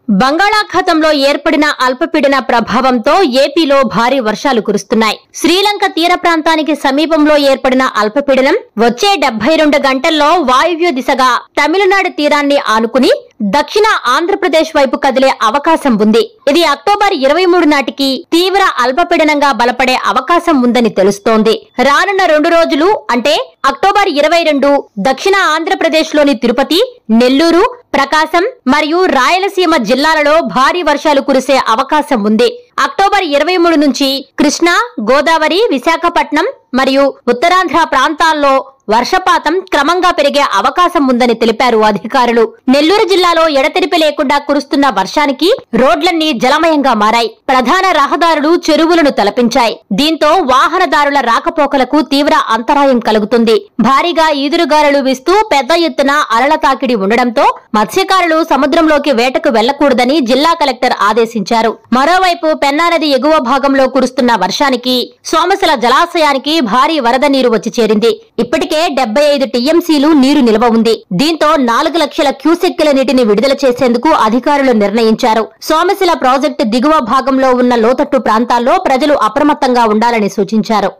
బంగాళాఖాతంలో ఏర్పడిన అల్పపీడన ప్రభావంతో ఏపీలో భారీ వర్షాలు కురుస్తున్నాయి. శ్రీలంక తీర ప్రాంతానికి సమీపంలో ఏర్పడిన అల్పపీడనం వచ్చే 72 గంటల్లో వాయువ్య దిశగా తమిళనాడు తీరాన్ని ఆనుకుని దక్షిణ ఆంధ్రప్రదేశ్ వైపు కదిలే అవకాశం ఉంది. ఇది అక్టోబర్ 23 నాటికి తీవ్ర అల్పపీడనంగా బలపడే అవకాశం ఉందని తెలుస్తోంది. రానున్న 2 రోజులు అంటే అక్టోబర్ 22 దక్షిణ ఆంధ్రప్రదేశ్ లోని తిరుపతి, నెల్లూరు, ప్రకాశం మరియు రాయలసీమ జిల్లాలలో భారీ వర్షాలు కురిసే అవకాశం ఉంది. అక్టోబర్ 23 నుంచి కృష్ణా, గోదావరి, విశాఖపట్నం మరియు ఉత్తరాంధ్ర ప్రాంతాల్లో వర్షపాతం క్రమంగా పెరిగే అవకాశం ఉందని తెలిపారు అధికారులు. నెల్లూరు జిల్లాలో ఎడతెరిపి లేకుండా కురుస్తున్న వర్షానికి రోడ్లన్నీ జలమయంగా మారాయి. ప్రధాన రహదారులు, చెరువులను తలపించాయి. దీంతో వాహనదారుల రాకపోకలకు తీవ్ర అంతరాయం కలుగుతుంది. భారీగా ఈదురుగాలులు వీస్తూ పెద్ద ఎత్తున అలల తాకిడి ఉండడంతో మత్స్యకారులు సముద్రంలోకి వేటకు వెళ్లకూడదని జిల్లా కలెక్టర్ ఆదేశించారు. మరోవైపు పెన్నా నది ఎగువ భాగంలో కురుస్తున్న వర్షానికి సోమశిల జలాశయానికి భారీ వరద నీరు వచ్చి చేరింది. ఇప్పటికే 75 టీఎంసీలు నీరు నిల్వ ఉంది. దీంతో 4 లక్షల క్యూసెక్కుల నీటిని విడుదల చేసేందుకు అధికారులు నిర్ణయించారు. సోమశిల ప్రాజెక్టు దిగువ భాగంలో ఉన్న లోతట్టు ప్రాంతాల్లో ప్రజలు అప్రమత్తంగా ఉండాలని సూచించారు.